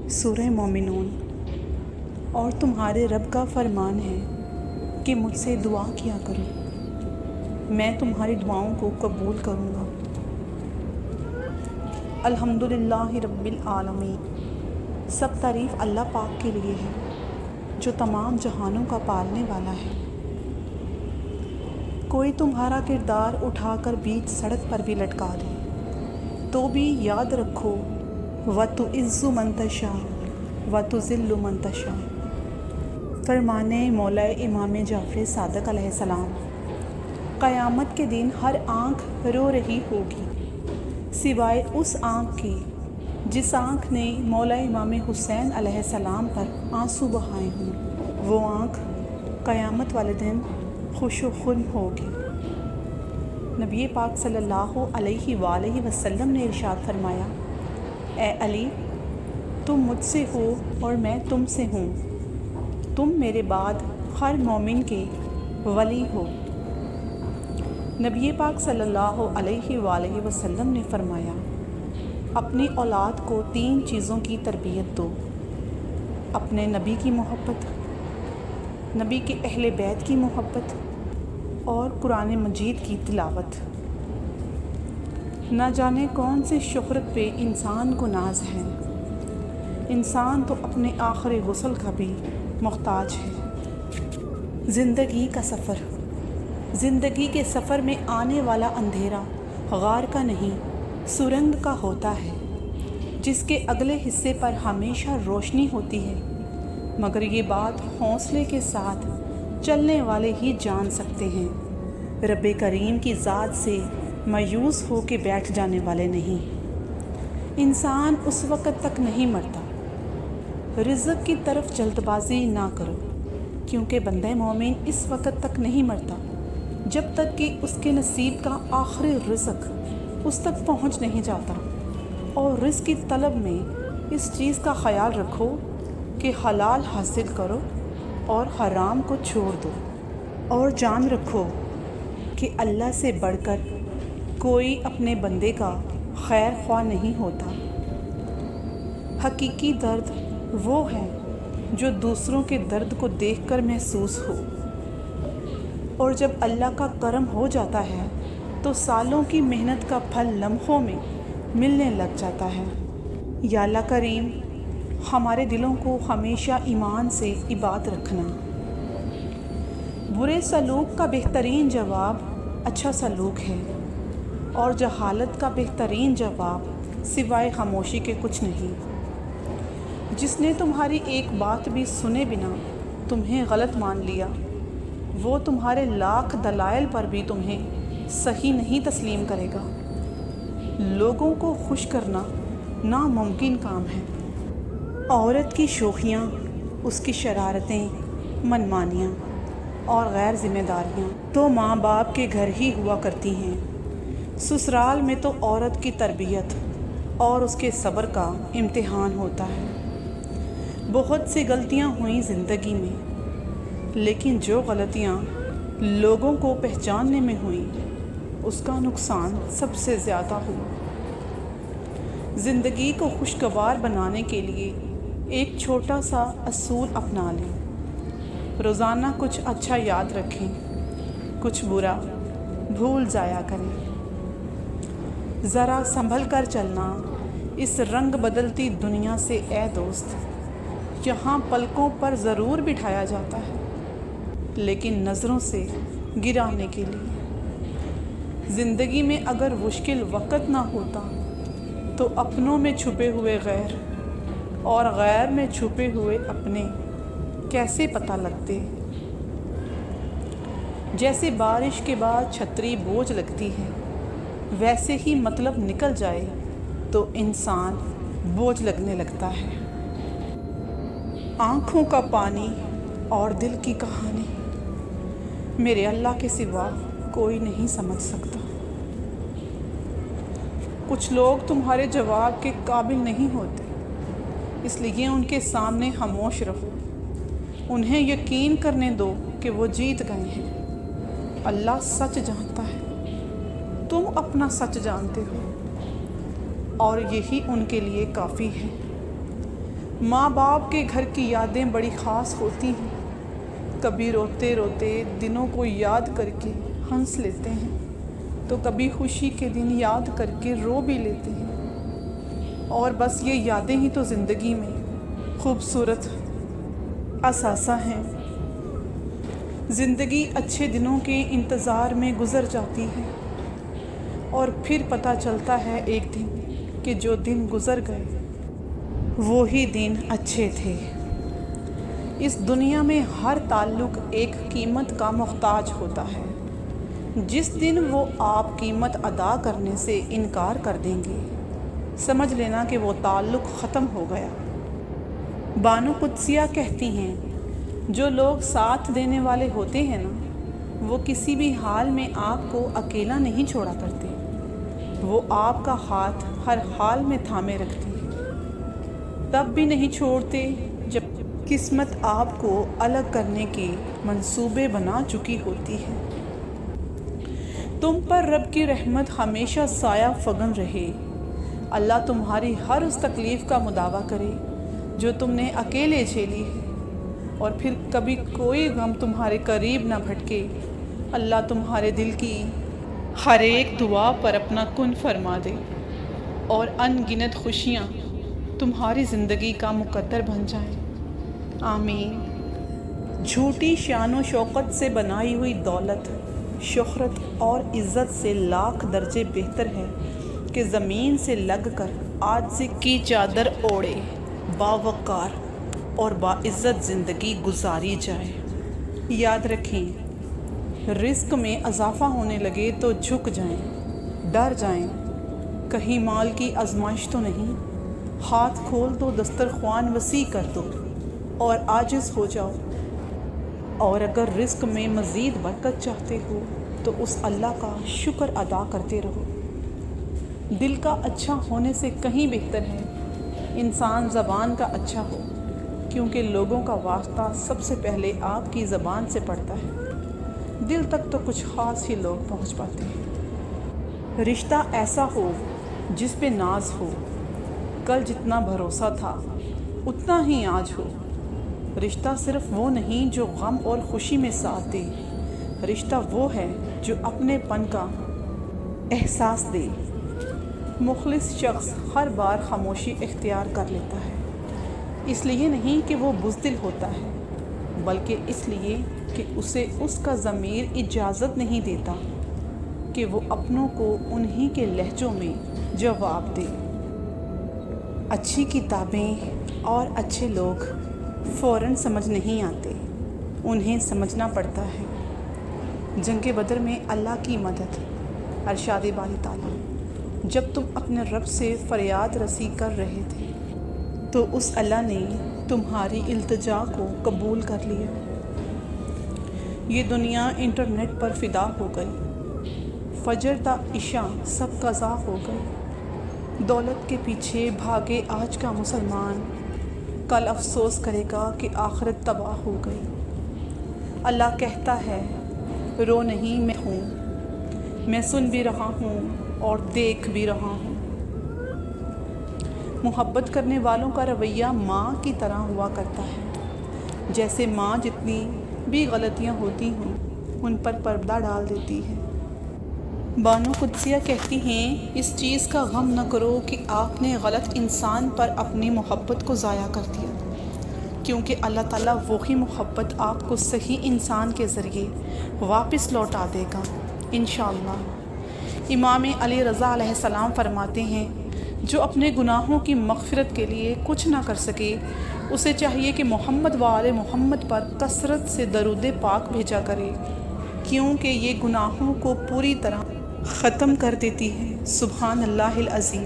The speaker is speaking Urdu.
سورہ مومنون۔ اور تمہارے رب کا فرمان ہے کہ مجھ سے دعا کیا کرو، میں تمہاری دعاؤں کو قبول کروں گا۔ الحمدللہ رب العالمین، سب تعریف اللہ پاک کے لیے ہے جو تمام جہانوں کا پالنے والا ہے۔ کوئی تمہارا کردار اٹھا کر بیچ سڑک پر بھی لٹکا دے تو بھی یاد رکھو، وَتُعِزُّ مَن تَشَاءُ وَتُذِلُّ مَن تَشَاءُ۔ فرمانے مولا امام جعفر صادق علیہ السلام، قیامت کے دن ہر آنکھ رو رہی ہوگی سوائے اس آنکھ کے جس آنکھ نے مولا امام حسین علیہ السلام پر آنسو بہائے ہوں۔ وہ آنکھ قیامت والے دن خوش و خرم ہوگی۔ نبی پاک صلی اللہ علیہ وآلہ وسلم نے ارشاد فرمایا، اے علی، تم مجھ سے ہو اور میں تم سے ہوں، تم میرے بعد ہر مومن کے ولی ہو۔ نبی پاک صلی اللہ علیہ وآلہ وسلم نے فرمایا، اپنی اولاد کو 3 چیزوں کی تربیت دو: اپنے نبی کی محبت، نبی کے اہل بیت کی محبت اور قرآن مجید کی تلاوت۔ نہ جانے کون سے شہرت پہ انسان کو ناز ہے، انسان تو اپنے آخری غسل کا بھی محتاج ہے۔ زندگی کا سفر، زندگی کے سفر میں آنے والا اندھیرا غار کا نہیں سرنگ کا ہوتا ہے، جس کے اگلے حصے پر ہمیشہ روشنی ہوتی ہے، مگر یہ بات حوصلے کے ساتھ چلنے والے ہی جان سکتے ہیں، رب کریم کی ذات سے مایوس ہو کے بیٹھ جانے والے نہیں۔ انسان اس وقت تک نہیں مرتا، رزق کی طرف جلد بازی نہ کرو، کیونکہ بندہ مومن اس وقت تک نہیں مرتا جب تک کہ اس کے نصیب کا آخری رزق اس تک پہنچ نہیں جاتا۔ اور رزق کی طلب میں اس چیز کا خیال رکھو کہ حلال حاصل کرو اور حرام کو چھوڑ دو، اور جان رکھو کہ اللہ سے بڑھ کر کوئی اپنے بندے کا خیر خواہ نہیں ہوتا۔ حقیقی درد وہ ہے جو دوسروں کے درد کو دیکھ کر محسوس ہو، اور جب اللہ کا کرم ہو جاتا ہے تو سالوں کی محنت کا پھل لمحوں میں ملنے لگ جاتا ہے۔ یا اللہ کریم، ہمارے دلوں کو ہمیشہ ایمان سے عباد رکھنا۔ برے سلوک کا بہترین جواب اچھا سلوک ہے، اور جہالت کا بہترین جواب سوائے خاموشی کے کچھ نہیں۔ جس نے تمہاری ایک بات بھی سنے بنا تمہیں غلط مان لیا، وہ تمہارے لاکھ دلائل پر بھی تمہیں صحیح نہیں تسلیم کرے گا۔ لوگوں کو خوش کرنا ناممکن کام ہے۔ عورت کی شوخیاں، اس کی شرارتیں، منمانیاں اور غیر ذمہ داریاں تو ماں باپ کے گھر ہی ہوا کرتی ہیں، سسرال میں تو عورت کی تربیت اور اس کے صبر کا امتحان ہوتا ہے۔ بہت سی غلطیاں ہوئیں زندگی میں، لیکن جو غلطیاں لوگوں کو پہچاننے میں ہوئیں اس کا نقصان سب سے زیادہ ہوا۔ زندگی کو خوشگوار بنانے کے لیے ایک چھوٹا سا اصول اپنا لیں: روزانہ کچھ اچھا یاد رکھیں، کچھ برا بھول جایا کریں۔ ذرا سنبھل کر چلنا اس رنگ بدلتی دنیا سے اے دوست، یہاں پلکوں پر ضرور بٹھایا جاتا ہے، لیکن نظروں سے گرانے کے لیے۔ زندگی میں اگر مشکل وقت نہ ہوتا تو اپنوں میں چھپے ہوئے غیر اور غیر میں چھپے ہوئے اپنے کیسے پتہ لگتے؟ جیسے بارش کے بعد چھتری بوجھ لگتی ہے، ویسے ہی مطلب نکل جائے تو انسان بوجھ لگنے لگتا ہے۔ آنکھوں کا پانی اور دل کی کہانی میرے اللہ کے سوا کوئی نہیں سمجھ سکتا۔ کچھ لوگ تمہارے جواب کے قابل نہیں ہوتے، اس لیے ان کے سامنے خاموش رہو، انہیں یقین کرنے دو کہ وہ جیت گئے ہیں۔ اللہ سچ جانتا ہے، تم اپنا سچ جانتے ہو، اور یہی ان کے لیے کافی ہے۔ ماں باپ کے گھر کی یادیں بڑی خاص ہوتی ہیں، کبھی روتے روتے دنوں کو یاد کر کے ہنس لیتے ہیں تو کبھی خوشی کے دن یاد کر کے رو بھی لیتے ہیں، اور بس یہ یادیں ہی تو زندگی میں خوبصورت اثاثہ ہیں۔ زندگی اچھے دنوں کے انتظار میں گزر جاتی ہے اور پھر پتہ چلتا ہے ایک دن کہ جو دن گزر گئے وہی دن اچھے تھے۔ اس دنیا میں ہر تعلق ایک قیمت کا محتاج ہوتا ہے۔ جس دن وہ آپ قیمت ادا کرنے سے انکار کر دیں گے، سمجھ لینا کہ وہ تعلق ختم ہو گیا۔ بانو قدسیہ کہتی ہیں، جو لوگ ساتھ دینے والے ہوتے ہیں نا، وہ کسی بھی حال میں آپ کو اکیلا نہیں چھوڑا کرتے، وہ آپ کا ہاتھ ہر حال میں تھامے رکھتے ہیں، تب بھی نہیں چھوڑتے جب قسمت آپ کو الگ کرنے کے منصوبے بنا چکی ہوتی ہے۔ تم پر رب کی رحمت ہمیشہ سایہ فگن رہے، اللہ تمہاری ہر اس تکلیف کا مداوع کرے جو تم نے اکیلے جھیلی ہے، اور پھر کبھی کوئی غم تمہارے قریب نہ بھٹکے، اللہ تمہارے دل کی ہر ایک دعا پر اپنا کن فرما دے اور ان گنت خوشیاں تمہاری زندگی کا مقدر بن جائیں، آمین۔ جھوٹی شان و شوکت سے بنائی ہوئی دولت، شہرت اور عزت سے لاکھ درجے بہتر ہے کہ زمین سے لگ کر عاجزی کی چادر اوڑھے باوقار اور باعزت زندگی گزاری جائے۔ یاد رکھیں، رزق میں اضافہ ہونے لگے تو جھک جائیں، ڈر جائیں، کہیں مال کی آزمائش تو نہیں، ہاتھ کھول دو، دسترخوان وسیع کر دو اور عاجز ہو جاؤ، اور اگر رزق میں مزید برکت چاہتے ہو تو اس اللہ کا شکر ادا کرتے رہو۔ دل کا اچھا ہونے سے کہیں بہتر ہے انسان زبان کا اچھا ہو، کیونکہ لوگوں کا واسطہ سب سے پہلے آپ کی زبان سے پڑتا ہے، دل تک تو کچھ خاص ہی لوگ پہنچ پاتے ہیں۔ رشتہ ایسا ہو جس پہ ناز ہو، کل جتنا بھروسہ تھا اتنا ہی آج ہو۔ رشتہ صرف وہ نہیں جو غم اور خوشی میں ساتھ دے، رشتہ وہ ہے جو اپنے پن کا احساس دے۔ مخلص شخص ہر بار خاموشی اختیار کر لیتا ہے، اس لیے نہیں کہ وہ بزدل ہوتا ہے، بلکہ اس لیے کہ اسے اس کا ضمیر اجازت نہیں دیتا کہ وہ اپنوں کو انہی کے لہجوں میں جواب دے۔ اچھی کتابیں اور اچھے لوگ فوراً سمجھ نہیں آتے، انہیں سمجھنا پڑتا ہے۔ جنگ بدر میں اللہ کی مدد، ارشاد باری تعالیٰ، جب تم اپنے رب سے فریاد رسی کر رہے تھے تو اس اللہ نے تمہاری التجا کو قبول کر لیا۔ یہ دنیا انٹرنیٹ پر فدا ہو گئی، فجر تا عشاء سب قضا ہو گئی۔ دولت کے پیچھے بھاگے آج کا مسلمان، کل افسوس کرے گا کہ آخرت تباہ ہو گئی۔ اللہ کہتا ہے، رو نہیں میں ہوں، میں سن بھی رہا ہوں اور دیکھ بھی رہا ہوں۔ محبت کرنے والوں کا رویہ ماں کی طرح ہوا کرتا ہے، جیسے ماں جتنی بھی غلطیاں ہوتی ہوں ان پر پردہ ڈال دیتی ہے۔ بانو قدسیہ کہتی ہیں، اس چیز کا غم نہ کرو کہ آپ نے غلط انسان پر اپنی محبت کو ضائع کر دیا، کیونکہ اللہ تعالیٰ وہی محبت آپ کو صحیح انسان کے ذریعے واپس لوٹا دے گا انشاءاللہ۔ امام علی رضا علیہ السلام فرماتے ہیں، جو اپنے گناہوں کی مغفرت کے لیے کچھ نہ کر سکے، اسے چاہیے کہ محمد و آل محمد پر کثرت سے درود پاک بھیجا کرے، کیونکہ یہ گناہوں کو پوری طرح ختم کر دیتی ہے۔ سبحان اللہ العظیم۔